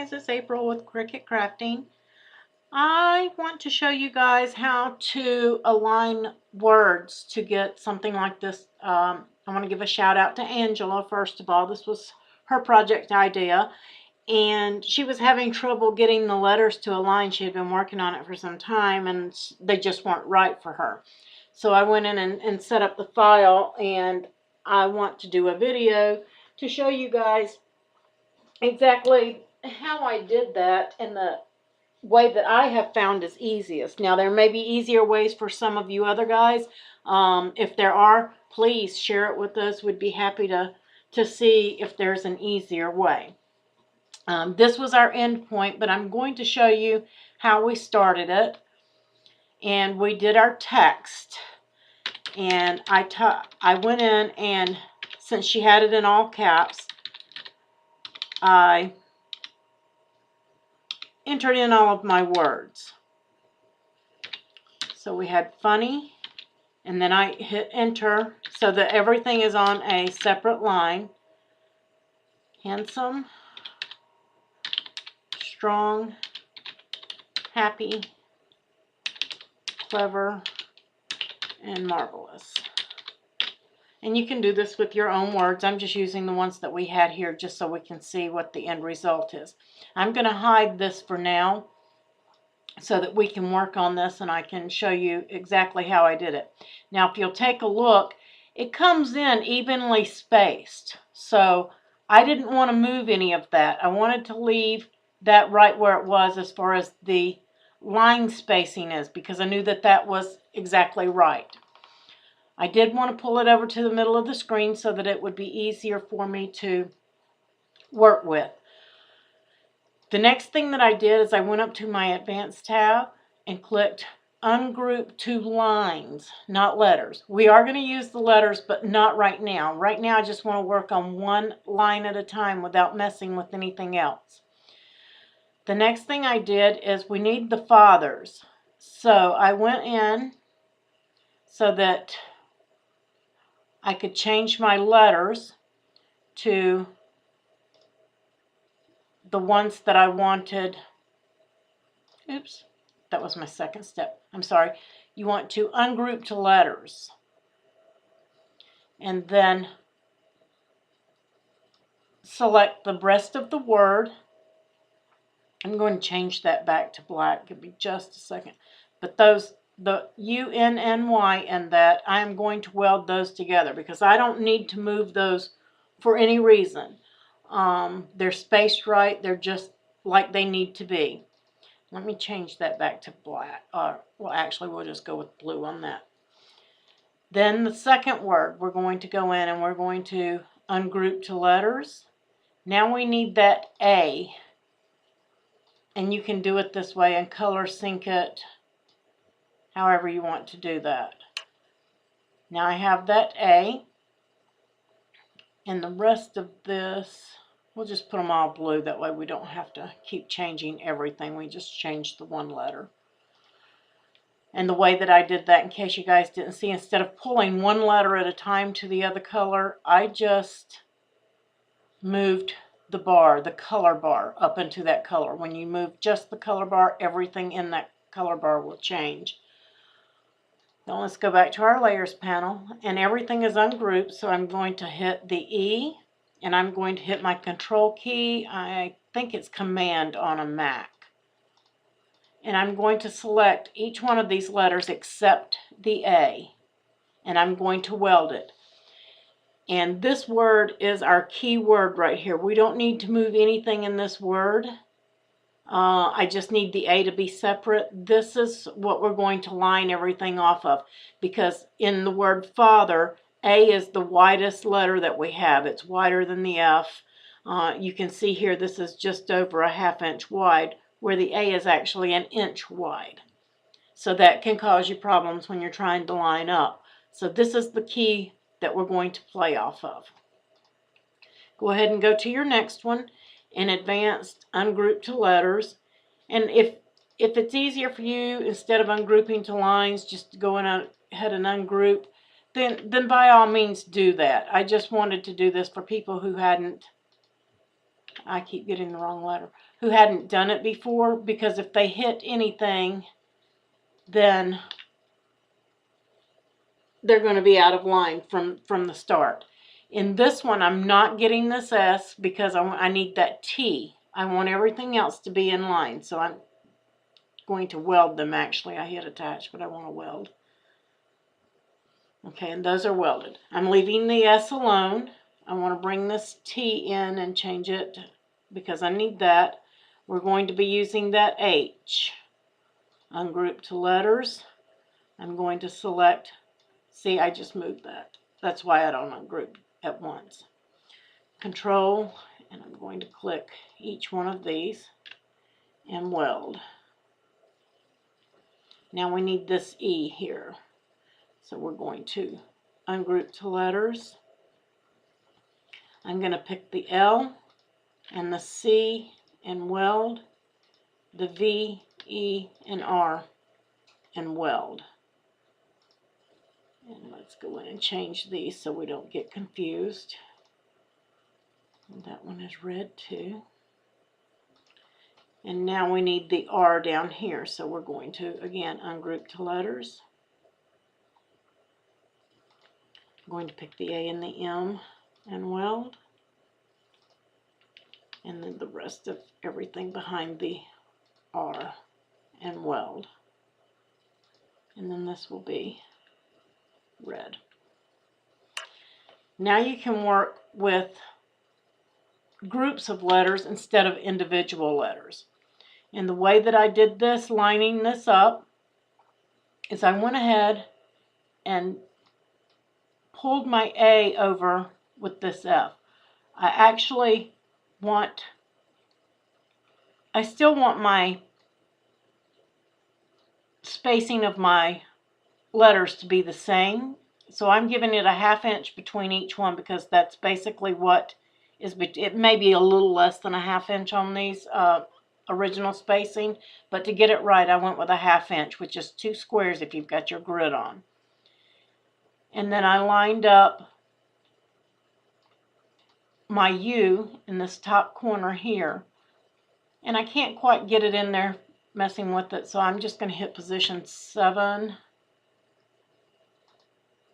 guys, it's April with Cricut-Crafting. I want to show you guys how to align words to get something like this. I want to give a shout out to Angela first of all. This was her project idea, and she was having trouble getting the letters to align. She had been working on it for some time and they just weren't right for her. So I went in and set up the file, and I want to do a video to show you guys exactly how I did that and the way that I have found is easiest. Now, there may be easier ways for some of you other guys. If there are, please share it with us. We'd be happy to see if there's an easier way. This was our end point, but I'm going to show you how we started it. And we did our text. And I went in, and since she had it in all caps, I entered in all of my words. So we had funny, and then I hit enter so that everything is on a separate line. Handsome, strong, happy, clever, and marvelous. And you can do this with your own words. I'm just using the ones that we had here just so we can see what the end result is. I'm going to hide this for now so that we can work on this and I can show you exactly how I did it. Now, if you'll take a look, it comes in evenly spaced. So I didn't want to move any of that. I wanted to leave that right where it was as far as the line spacing is, because I knew that that was exactly right. I did want to pull it over to the middle of the screen so that it would be easier for me to work with. The next thing that I did is I went up to my Advanced tab and clicked Ungroup to Lines, not letters. We are going to use the letters, but not right now. Right now I just want to work on one line at a time without messing with anything else. The next thing I did is we need the fathers. So I went in so that I could change my letters to the ones that I wanted. Oops, that was my second step. I'm sorry. You want to ungroup to letters. And then select the rest of the word. I'm going to change that back to black. Give me just a second. But those, the UNNY and that, I am going to weld those together because I don't need to move those for any reason. They're spaced right. They're just like they need to be. Let me change that back to black. Well, actually, we'll just go with blue on that. Then the second word, we're going to go in and we're going to ungroup to letters. Now we need that A. And you can do it this way and color sync it however you want to do that. Now I have that A. And the rest of this, we'll just put them all blue. That way we don't have to keep changing everything. We just change the one letter. And the way that I did that, in case you guys didn't see, instead of pulling one letter at a time to the other color, I just moved the bar, the color bar, up into that color. When you move just the color bar, everything in that color bar will change. Now let's go back to our layers panel, and everything is ungrouped, so I'm going to hit the E, and I'm going to hit my control key. I think it's command on a Mac. And I'm going to select each one of these letters except the A, and I'm going to weld it. And this word is our key word right here. We don't need to move anything in this word. I just need the A to be separate. This is what we're going to line everything off of, because in the word father, A is the widest letter that we have. It's wider than the F. You can see here this is just over a ½ inch wide, where the A is actually an inch wide. So that can cause you problems when you're trying to line up. So this is the key that we're going to play off of. Go ahead and go to your next one. In Advanced, ungroup to letters. And if it's easier for you, instead of ungrouping to lines, just to go ahead and ungroup, then by all means do that. I just wanted to do this for people who hadn't, I keep getting the wrong letter, who hadn't done it before, because if they hit anything, then they're going to be out of line from the start. In this one, I'm not getting this S because I need that T. I want everything else to be in line, so I'm going to weld them. Actually, I hit attach, but I want to weld. Okay, and those are welded. I'm leaving the S alone. I want to bring this T in and change it because I need that. We're going to be using that H. Ungroup to letters. I'm going to select, see, I just moved that. That's why I don't ungroup at once. Control, and I'm going to click each one of these and weld. Now we need this E here. So we're going to ungroup to letters. I'm going to pick the L and the C and weld, the V, E, and R and weld. And let's go in and change these so we don't get confused. And that one is red too. And now we need the R down here, so we're going to, again, ungroup to letters. I'm going to pick the A and the M and weld. And then the rest of everything behind the R and weld. And then this will be red. Now you can work with groups of letters instead of individual letters. And the way that I did this, lining this up, is I went ahead and pulled my A over with this F. I still want my spacing of my letters to be the same. So I'm giving it a 1/2 inch between each one because that's basically what is, it may be a little less than a 1/2 inch on these original spacing, but to get it right I went with a 1/2 inch, which is 2 squares if you've got your grid on. And then I lined up my U in this top corner here, and I can't quite get it in there messing with it, so I'm just going to hit position 7,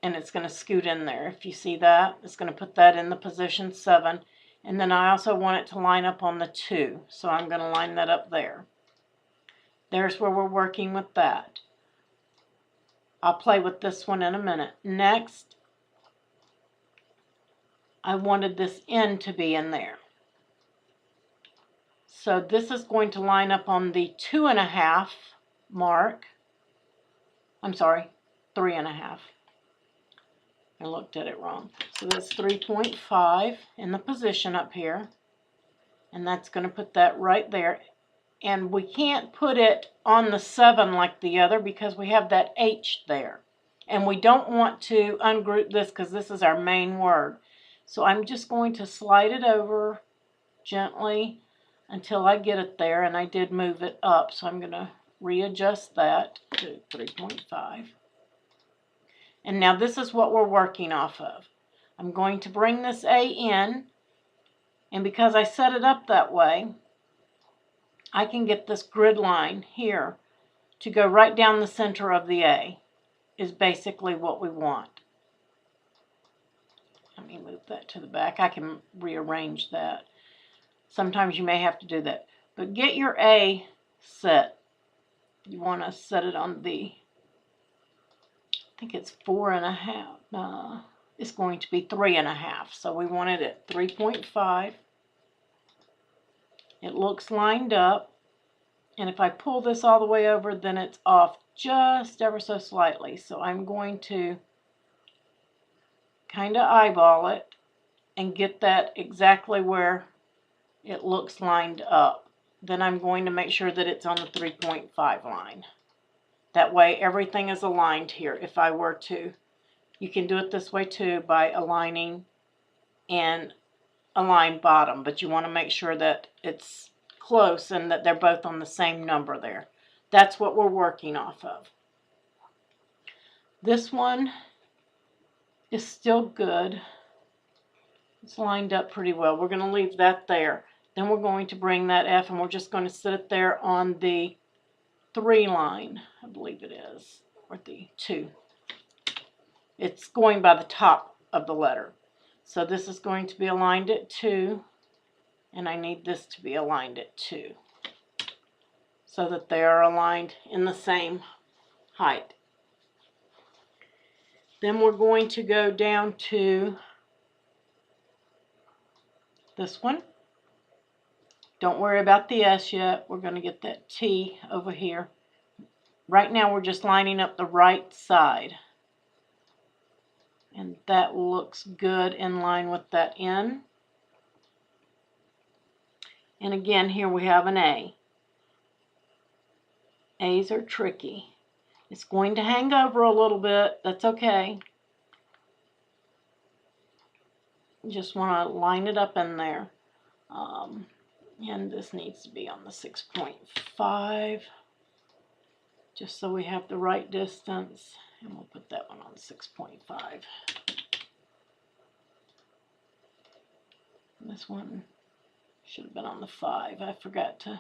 and it's going to scoot in there. If you see that, it's going to put that in the position 7, and then I also want it to line up on the 2, so I'm going to line that up there. There's where we're working with that. I'll play with this one in a minute. Next, I wanted this N to be in there. So this is going to line up on the 2.5 mark. I'm sorry, 3.5. I looked at it wrong. So that's 3.5 in the position up here. And that's going to put that right there. And we can't put it on the 7 like the other because we have that H there. And we don't want to ungroup this because this is our main word. So I'm just going to slide it over gently until I get it there. And I did move it up, so I'm going to readjust that to 3.5. And now this is what we're working off of. I'm going to bring this A in, and because I set it up that way, I can get this grid line here to go right down the center of the A, is basically what we want. Let me move that to the back. I can rearrange that. Sometimes you may have to do that. But get your A set. You want to set it on the, I think it's 4.5. It's going to be 3.5. So we want it at 3.5. It looks lined up. And if I pull this all the way over, then it's off just ever so slightly. So I'm going to kind of eyeball it and get that exactly where it looks lined up. Then I'm going to make sure that it's on the 3.5 line. That way everything is aligned here. If I were to, you can do it this way too by aligning and align bottom, but you want to make sure that it's close and that they're both on the same number there. That's what we're working off of. This one is still good. It's lined up pretty well. We're going to leave that there. Then we're going to bring that F and we're just going to sit it there on the 3 line, I believe it is, or the 2. It's going by the top of the letter. So this is going to be aligned at 2, and I need this to be aligned at 2, so that they are aligned in the same height. Then we're going to go down to this one. Don't worry about the S yet. We're going to get that T over here. Right now we're just lining up the right side. And that looks good in line with that N. And again, here we have an A. A's are tricky. It's going to hang over a little bit. That's okay. You just want to line it up in there. And this needs to be on the 6.5, just so we have the right distance. And we'll put that one on 6.5. This one should have been on the 5. I forgot to.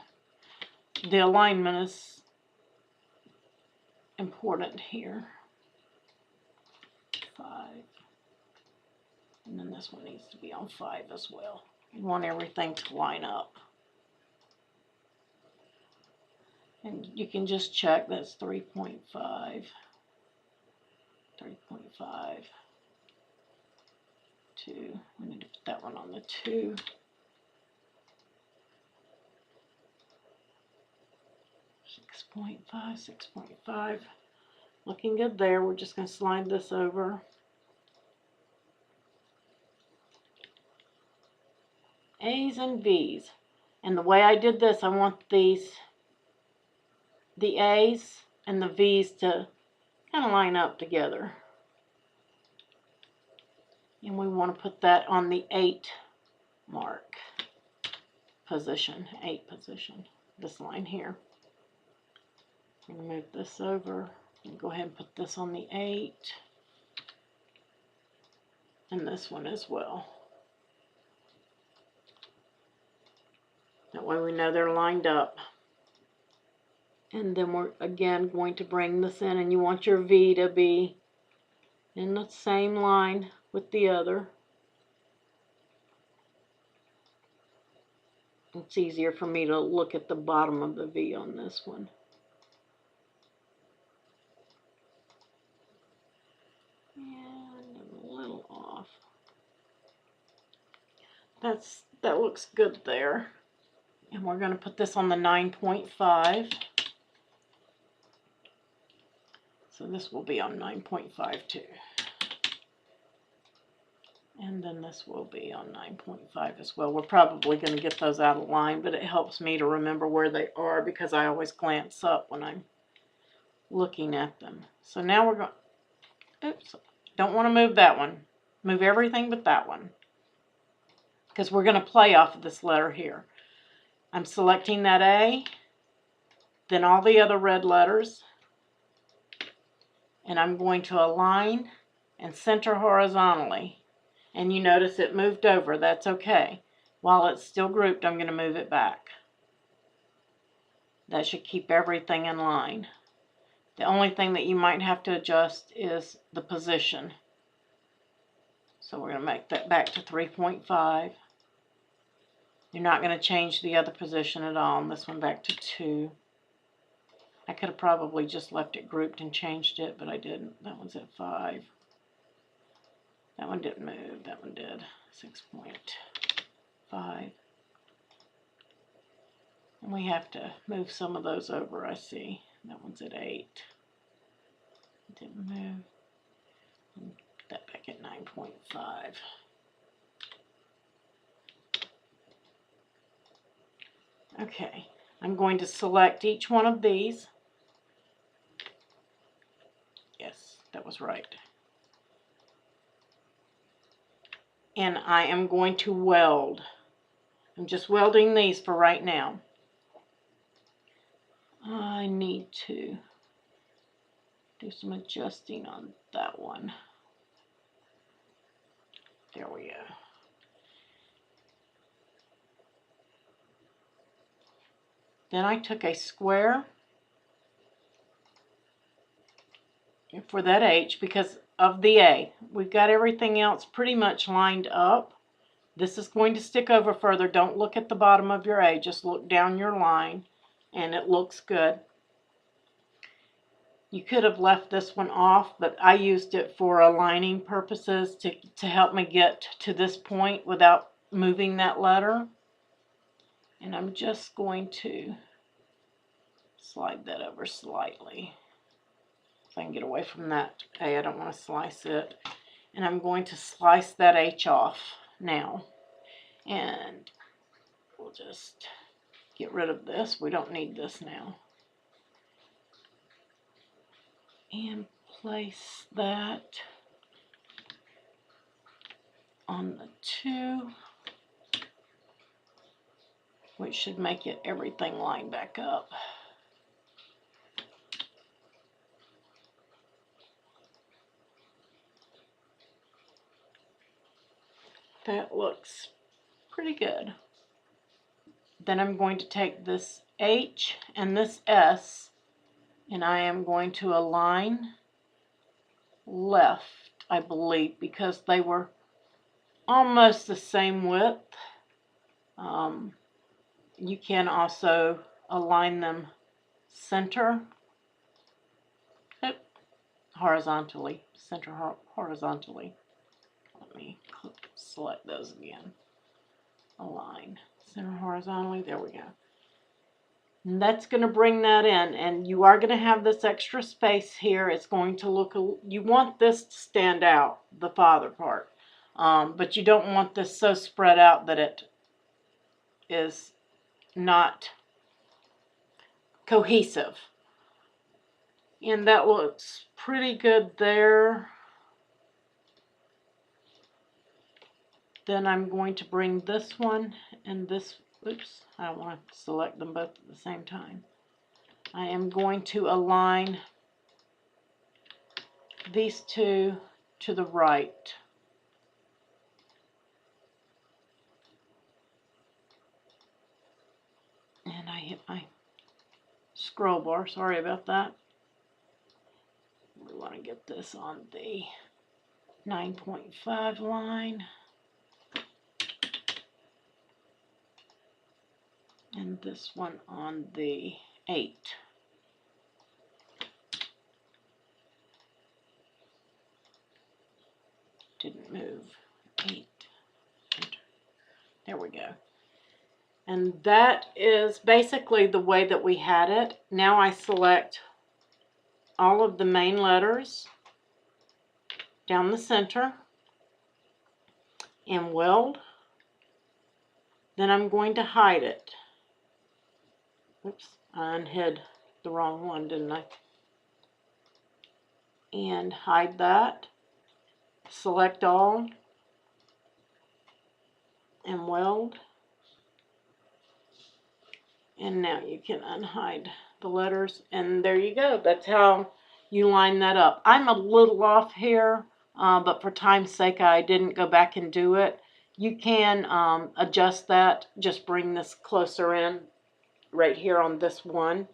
The alignment is important here. 5. And then this one needs to be on 5 as well. You want everything to line up. And you can just check that's 3.5. 3.5. 2. We need to put that one on the 2. 6.5, 6.5. Looking good there. We're just going to slide this over. A's and B's. And the way I did this, I want the A's and the V's to kind of line up together. And we want to put that on the 8 mark position, 8 position, this line here. I'm going to move this over and go ahead and put this on the 8 and this one as well. That way we know they're lined up. And then we're again going to bring this in, and you want your V to be in the same line with the other. It's easier for me to look at the bottom of the V on this one. And I'm a little off. That looks good there. And we're going to put this on the 9.5. So this will be on 9.5 too. And then this will be on 9.5 as well. We're probably going to get those out of line, but it helps me to remember where they are because I always glance up when I'm looking at them. So now we're going, oops, don't want to move that one. Move everything but that one, because we're going to play off of this letter here. I'm selecting that A, then all the other red letters, and I'm going to align and center horizontally. And you notice it moved over. That's okay. While it's still grouped, I'm going to move it back. That should keep everything in line. The only thing that you might have to adjust is the position. So we're going to make that back to 3.5. You're not going to change the other position at all. And this one back to 2. I could have probably just left it grouped and changed it, but I didn't. That one's at 5. That one didn't move. That one did. 6.5. And we have to move some of those over, I see. That one's at 8. Didn't move. Put that back at 9.5. Okay, I'm going to select each one of these. Yes, that was right. And I am going to weld. I'm just welding these for right now. I need to do some adjusting on that one. There we go. Then I took a square for that H because of the A. We've got everything else pretty much lined up. This is going to stick over further. Don't look at the bottom of your A. Just look down your line, and it looks good. You could have left this one off, but I used it for aligning purposes to help me get to this point without moving that letter. And I'm just going to slide that over slightly. If I can get away from that A, I don't want to slice it. And I'm going to slice that H off now. And we'll just get rid of this. We don't need this now. And place that on the 2, which should make it everything line back up. That looks pretty good. Then I'm going to take this H and this S, and I am going to align left, I believe, because they were almost the same width. You can also align them center, horizontally, center horizontally. Let me select those again. Align, center horizontally, there we go. And that's going to bring that in, and you are going to have this extra space here. It's going to look, you want this to stand out, the father part, but you don't want this so spread out that it is not cohesive. And that looks pretty good there. Then I'm going to bring this one and this, oops, I don't want to select them both at the same time. I am going to align these two to the right. And I hit my scroll bar, sorry about that. We want to get this on the 9.5 line. And this one on the 8. Didn't move. 8. Enter. There we go. And that is basically the way that we had it. Now I select all of the main letters down the center and weld. Then I'm going to hide it. Oops, I unhid the wrong one, didn't I? And hide that. Select all and weld. And now you can unhide the letters, and there you go. That's how you line that up. I'm a little off here, but for time's sake I didn't go back and do it. You can adjust that. Just bring this closer in right here on this one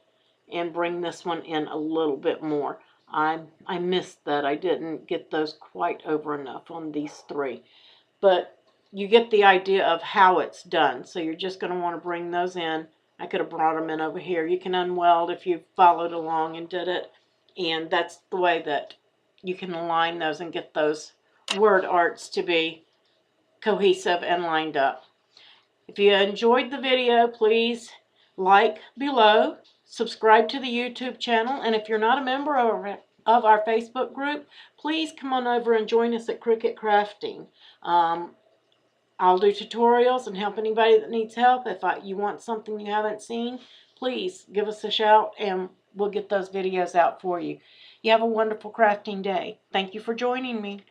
and bring this one in a little bit more. I missed that. I didn't get those quite over enough on these 3. But you get the idea of how it's done. So you're just going to want to bring those in. I could have brought them in over here. You can unweld if you followed along and did it. And that's the way that you can align those and get those word arts to be cohesive and lined up. If you enjoyed the video, please like below, subscribe to the YouTube channel, and if you're not a member of our Facebook group, please come on over and join us at Cricut-Crafting. I'll do tutorials and help anybody that needs help. If you want something you haven't seen, please give us a shout and we'll get those videos out for you. You have a wonderful crafting day. Thank you for joining me.